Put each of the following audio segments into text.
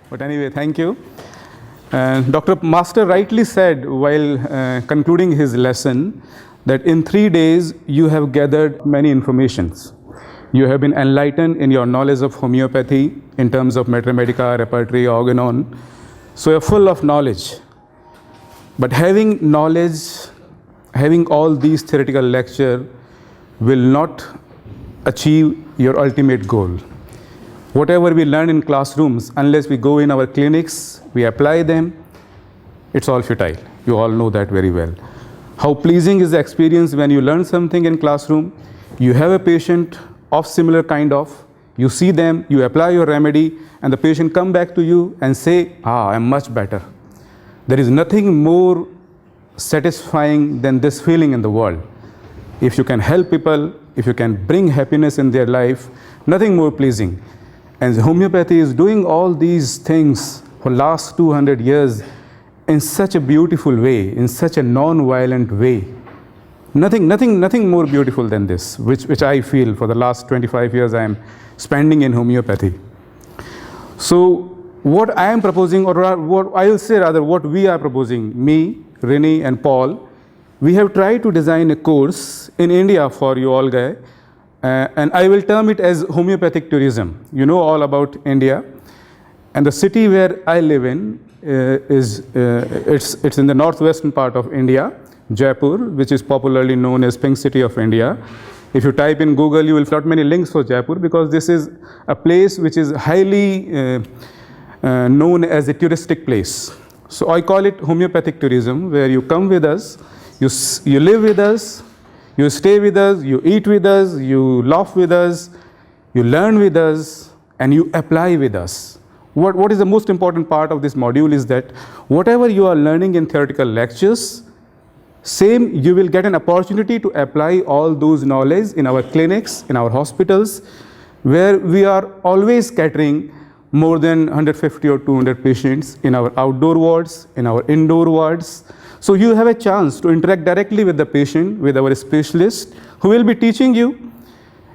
But anyway, thank you. Dr. Master rightly said while concluding his lesson that in 3 days you have gathered many informations. You have been enlightened in your knowledge of homeopathy in terms of Mater Medica, repertory, organon. So you're full of knowledge. But having knowledge, having all these theoretical lecture will not achieve your ultimate goal. Whatever we learn in classrooms, unless we go in our clinics, we apply them, it's all futile. You all know that very well. How pleasing is the experience when you learn something in classroom, you have a patient of similar kind of, you see them, you apply your remedy, and the patient come back to you and say, I'm much better. There is nothing more satisfying than this feeling in the world. If you can help people, if you can bring happiness in their life, nothing more pleasing. And homeopathy is doing all these things for last 200 years in such a beautiful way, in such a non-violent way. Nothing more beautiful than this, which I feel for the last 25 years I am spending in homeopathy. So what I am proposing, or what I will say rather, what we are proposing, me, Rini and Paul, we have tried to design a course in India for you all guys. And I will term it as homeopathic tourism. You know all about India. And the city where I live in it's in the northwestern part of India, Jaipur, which is popularly known as Pink City of India. If you type in Google, you will find many links for Jaipur because this is a place which is highly known as a touristic place. So I call it homeopathic tourism, where you come with us, you live with us, you stay with us, you eat with us, you laugh with us, you learn with us, and you apply with us. What is the most important part of this module is that whatever you are learning in theoretical lectures, same you will get an opportunity to apply all those knowledge in our clinics, in our hospitals, where we are always catering more than 150 or 200 patients in our outdoor wards, in our indoor wards. So you have a chance to interact directly with the patient, with our specialist, who will be teaching you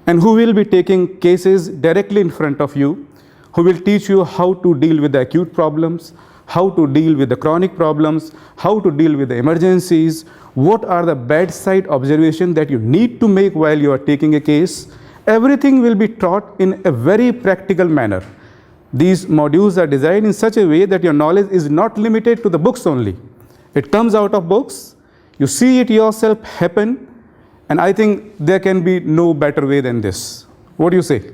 and who will be taking cases directly in front of you, who will teach you how to deal with the acute problems, how to deal with the chronic problems, how to deal with the emergencies, what are the bedside observations that you need to make while you are taking a case. Everything will be taught in a very practical manner. These modules are designed in such a way that your knowledge is not limited to the books only. It comes out of books, you see it yourself happen, and I think there can be no better way than this. What do you say?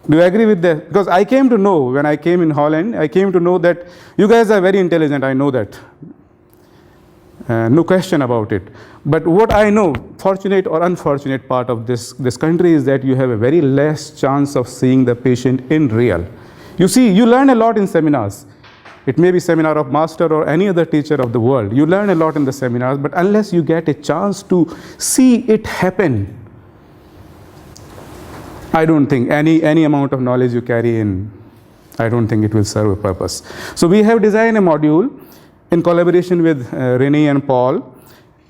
Do you agree with that? Because I came to know, when I came in Holland, I came to know that you guys are very intelligent, I know that. No question about it. But what I know, fortunate or unfortunate part of this country is that you have a very less chance of seeing the patient in real. You see, you learn a lot in seminars. It may be seminar of master or any other teacher of the world. You learn a lot in the seminars, but unless you get a chance to see it happen, I don't think any amount of knowledge you carry in, I don't think it will serve a purpose. So we have designed a module in collaboration with Rini and Paul.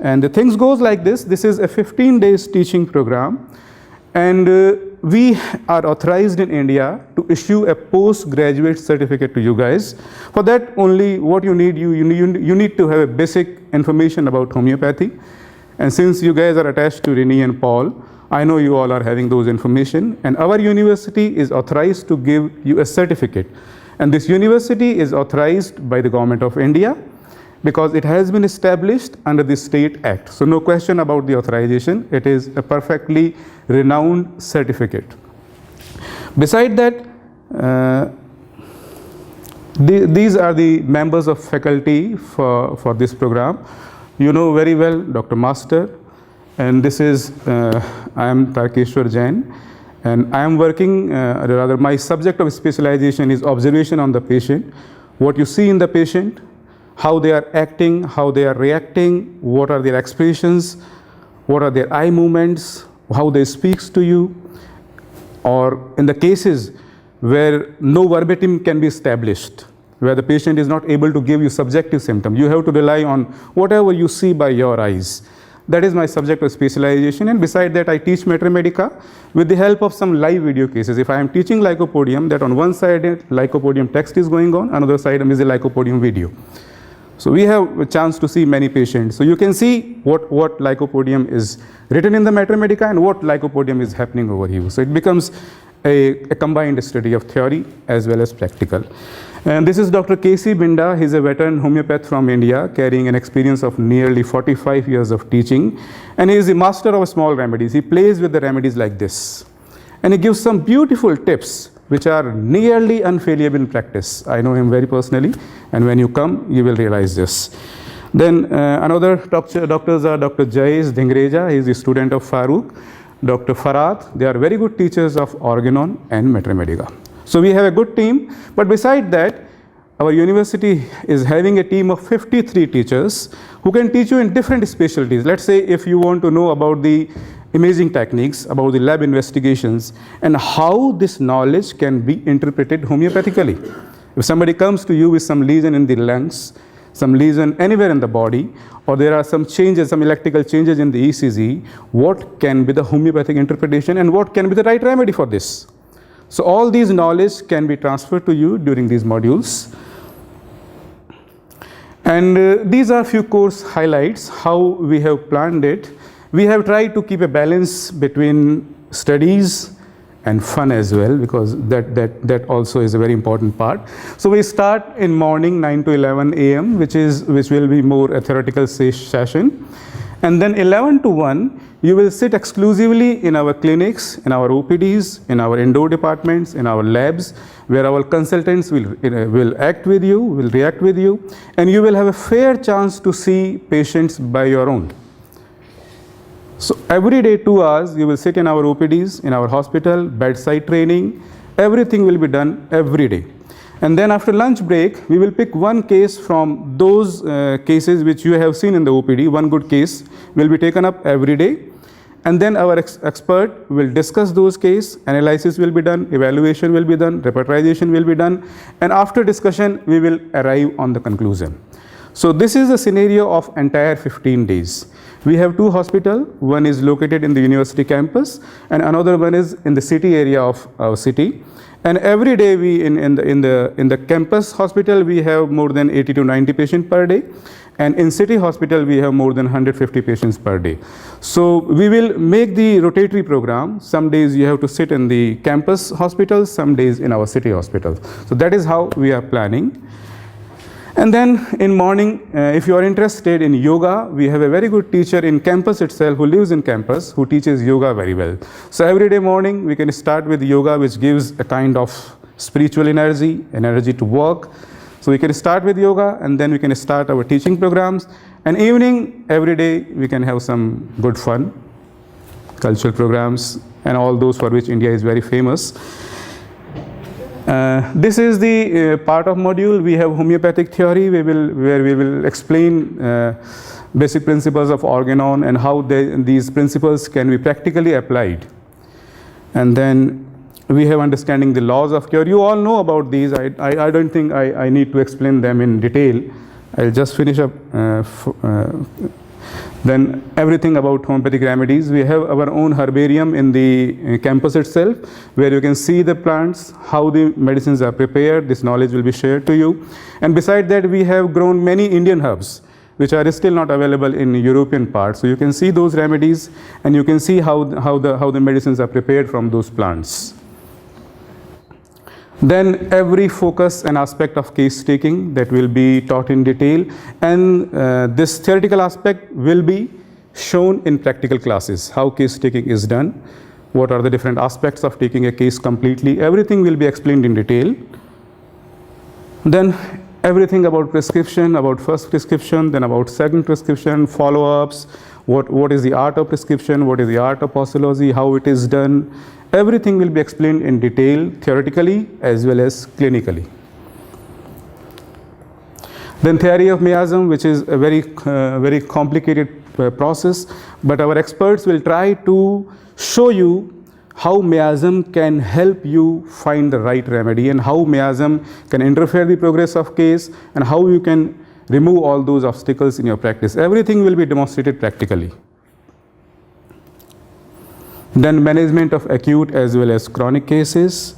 And the things goes like this. This is a 15 days teaching program. And we are authorized in India to issue a postgraduate certificate to you guys. For that only what you need, you need to have a basic information about homeopathy. And since you guys are attached to Rini and Paul, I know you all are having those information. And our university is authorized to give you a certificate. And this university is authorized by the government of India because it has been established under the State Act. So no question about the authorization. It is a perfectly renowned certificate. Beside that, these are the members of faculty for this program. You know very well Dr. Master, and this is, I am Tarkeshwar Jain, and I am working, rather my subject of specialization is observation on the patient. What you see in the patient, how they are acting, how they are reacting, what are their expressions, what are their eye movements, how they speak to you, or in the cases where no verbatim can be established, where the patient is not able to give you subjective symptom, you have to rely on whatever you see by your eyes. That is my subject of specialization, and beside that I teach Mater Medica with the help of some live video cases. If I am teaching Lycopodium, that on one side Lycopodium text is going on, another side is a Lycopodium video. So we have a chance to see many patients. So you can see what Lycopodium is written in the Mater Medica and what Lycopodium is happening over here. So it becomes a combined study of theory as well as practical. And this is Dr. K.C. Binda. He's a veteran homeopath from India, carrying an experience of nearly 45 years of teaching. And he is a master of small remedies. He plays with the remedies like this. And he gives some beautiful tips which are nearly unfailable in practice. I know him very personally, and when you come, you will realize this. Then another doctors are Dr. Jais Dhingreja. He is a student of Farooq. Dr. Farhat, they are very good teachers of Organon and Mater Medica. So we have a good team, but beside that, our university is having a team of 53 teachers who can teach you in different specialties. Let's say if you want to know about the imaging techniques, about the lab investigations, and how this knowledge can be interpreted homeopathically. If somebody comes to you with some lesion in the lungs, some lesion anywhere in the body, or there are some changes, some electrical changes in the ECG, what can be the homeopathic interpretation and what can be the right remedy for this? So all these knowledge can be transferred to you during these modules. And these are few course highlights, how we have planned it. We have tried to keep a balance between studies and fun as well, because that also is a very important part. So we start in morning 9 to 11 a.m., which will be more a theoretical session. And then 11 to 1, you will sit exclusively in our clinics, in our OPDs, in our indoor departments, in our labs, where our consultants will act with you, will react with you, and you will have a fair chance to see patients by your own. So every day 2 hours, you will sit in our OPDs, in our hospital, bedside training, everything will be done every day. And then after lunch break, we will pick one case from those cases which you have seen in the OPD. One good case will be taken up every day. And then our expert will discuss those cases, analysis will be done, evaluation will be done, repertorization will be done. And after discussion, we will arrive on the conclusion. So this is a scenario of entire 15 days. We have 2 hospitals. One is located in the university campus, and another one is in the city area of our city. And every day in the campus hospital, we have more than 80 to 90 patients per day. And in city hospital, we have more than 150 patients per day. So we will make the rotatory program. Some days you have to sit in the campus hospitals, some days in our city hospitals. So that is how we are planning. And then in morning, if you are interested in yoga, we have a very good teacher in campus itself who lives in campus, who teaches yoga very well. So every day morning, we can start with yoga, which gives a kind of spiritual energy to work. So we can start with yoga, and then we can start our teaching programs. And evening, every day, we can have some good fun, cultural programs, and all those for which India is very famous. This is the part of module. We have homeopathic theory, where we will explain basic principles of Organon and how these principles can be practically applied. And then we have understanding the laws of cure. You all know about these. I don't think I need to explain them in detail. I'll just finish up. Then everything about homeopathic remedies. We have our own herbarium in the campus itself, where you can see the plants, how the medicines are prepared. This knowledge will be shared to you. And beside that, we have grown many Indian herbs, which are still not available in European parts. So you can see those remedies, and you can see how the medicines are prepared from those plants. Then every focus and aspect of case taking that will be taught in detail, and this theoretical aspect will be shown in practical classes, how case taking is done, what are the different aspects of taking a case completely. Everything will be explained in detail. Then everything about prescription, about first prescription, then about second prescription, follow-ups, what is the art of prescription, what is the art of posology, how it is done. Everything will be explained in detail, theoretically as well as clinically. Then theory of miasm, which is a very complicated process, but our experts will try to show you how miasm can help you find the right remedy, and how miasm can interfere the progress of case, and how you can remove all those obstacles in your practice. Everything will be demonstrated practically. Then management of acute as well as chronic cases.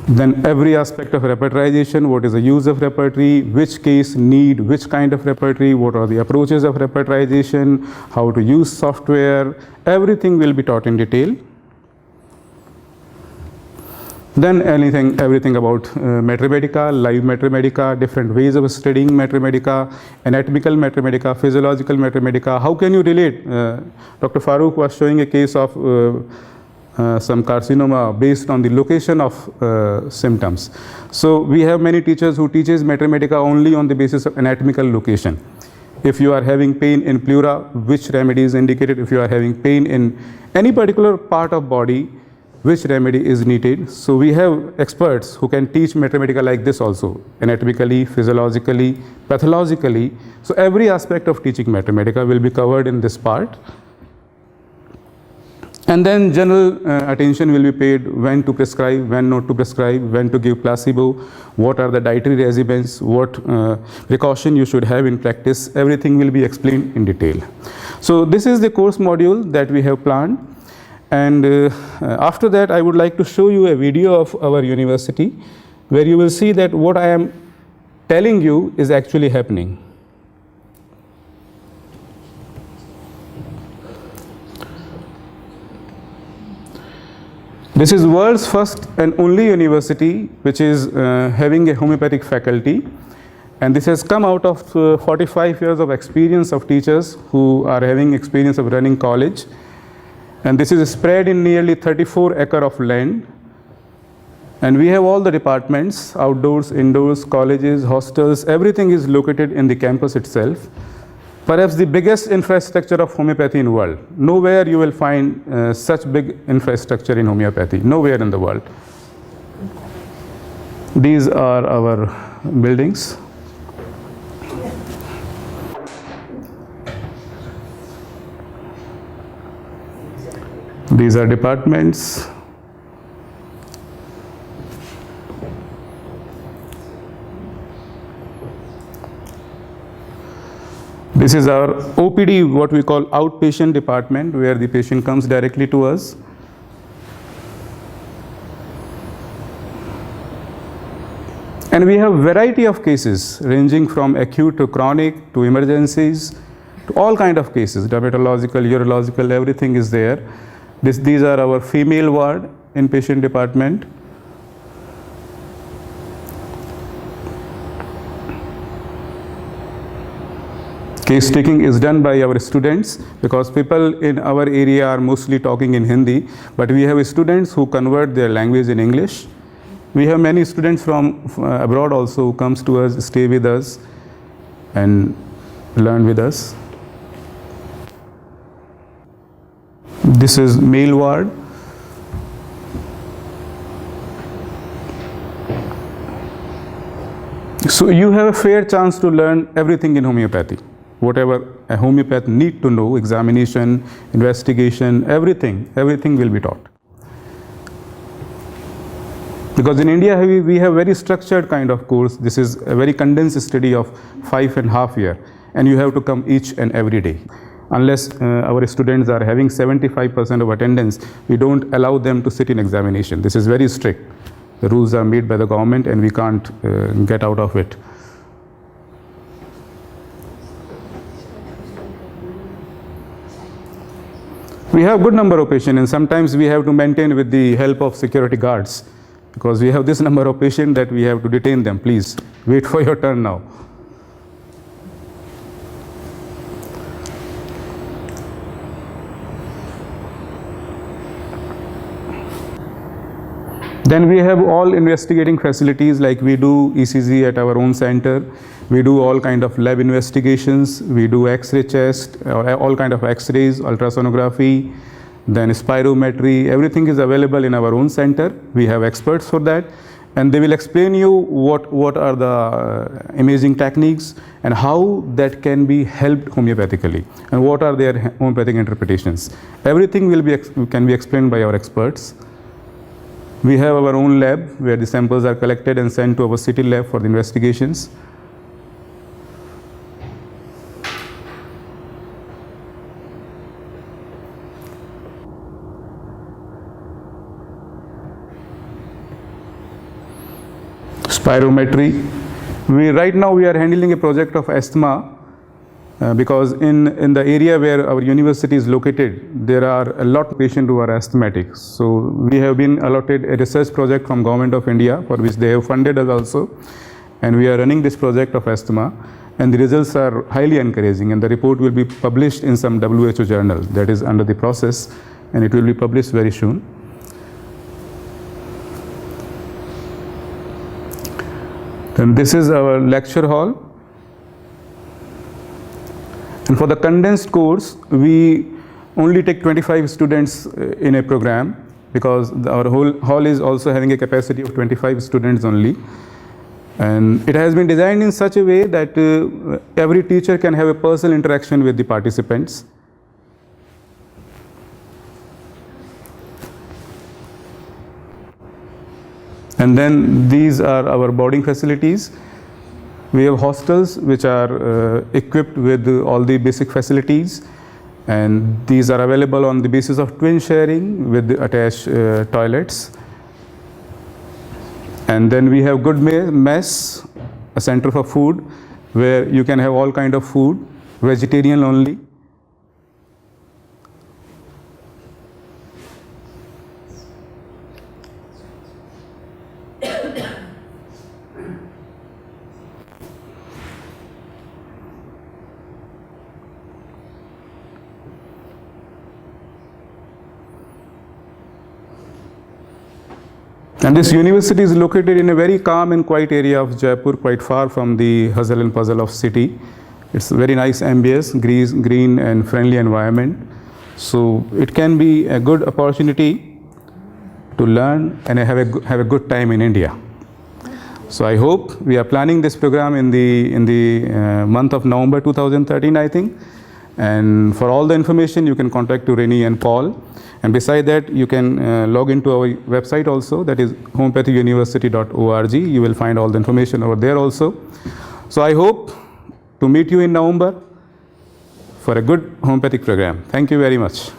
Then every aspect of repertorization, what is the use of repertory, which case need which kind of repertory, what are the approaches of repertorization, how to use software, everything will be taught in detail. Then everything about mathemedica, live mathemedica, different ways of studying mathemedica, anatomical mathemedica, physiological mathemedica. How can you relate? Dr. Farooq was showing a case of some carcinoma based on the location of symptoms. So we have many teachers who teaches mathemedica only on the basis of anatomical location. If you are having pain in pleura, which remedy is indicated? If you are having pain in any particular part of body, which remedy is needed? So we have experts who can teach mathematics like this also, anatomically, physiologically, pathologically. So every aspect of teaching mathematics will be covered in this part. And then general attention will be paid when to prescribe, when not to prescribe, when to give placebo, what are the dietary regimens, what precaution you should have in practice. Everything will be explained in detail. So this is the course module that we have planned. And after that, I would like to show you a video of our university where you will see that what I am telling you is actually happening. This is world's first and only university which is having a homeopathic faculty, and this has come out of 45 years of experience of teachers who are having experience of running college. And this is spread in nearly 34 acres of land. And we have all the departments, outdoors, indoors, colleges, hostels, everything is located in the campus itself. Perhaps the biggest infrastructure of homeopathy in the world. Nowhere you will find such big infrastructure in homeopathy, nowhere in the world. These are our buildings. These are departments. This is our OPD, what we call outpatient department, where the patient comes directly to us. And we have variety of cases ranging from acute to chronic to emergencies to all kind of cases, dermatological, urological, everything is there. These are our female ward inpatient department. Case taking is done by our students because people in our area are mostly talking in Hindi, but we have students who convert their language in English. We have many students from abroad also who comes to us, stay with us and learn with us. This is male ward. So you have a fair chance to learn everything in homeopathy. Whatever a homeopath need to know, examination, investigation, everything will be taught. Because in India we have very structured kind of course. This is a very condensed study of 5.5 years, and you have to come each and every day. Unless our students are having 75% of attendance, we don't allow them to sit in examination. This is very strict. The rules are made by the government and we can't get out of it. We have good number of patients, and sometimes we have to maintain with the help of security guards, because we have this number of patients that we have to detain them. Please wait for your turn now. Then we have all investigating facilities, like we do ECG at our own center. We do all kind of lab investigations. We do X-ray chest, all kind of X-rays, ultrasonography, then spirometry. Everything is available in our own center. We have experts for that, and they will explain you what are the imaging techniques and how that can be helped homeopathically, and what are their homeopathic interpretations. Everything can be explained by our experts. We have our own lab where the samples are collected and sent to our city lab for the investigations. spirometry. Right now we are handling a project of asthma because in the area where our university is located, there are a lot of patients who are asthmatic. So we have been allotted a research project from Government of India, for which they have funded us also, and we are running this project of asthma, and the results are highly encouraging, and the report will be published in some WHO journal that is under the process, and it will be published very soon. Then this is our lecture hall. And for the condensed course, we only take 25 students in a program, because our whole hall is also having a capacity of 25 students only. And it has been designed in such a way that every teacher can have a personal interaction with the participants. And then these are our boarding facilities. We have hostels which are equipped with all the basic facilities, and these are available on the basis of twin sharing with the attached toilets. And then we have good mess, a center for food where you can have all kind of food, vegetarian only. And this university is located in a very calm and quiet area of Jaipur, quite far from the hustle and puzzle of city. It's a very nice ambience, green and friendly environment. So it can be a good opportunity to learn and have a good time in India. So I hope we are planning this program in the month of November 2013, I think. And for all the information, you can contact to Reni and Paul. And beside that, you can log into our website also, that is homeopathyuniversity.org. You will find all the information over there also. So I hope to meet you in November for a good homeopathic program. Thank you very much.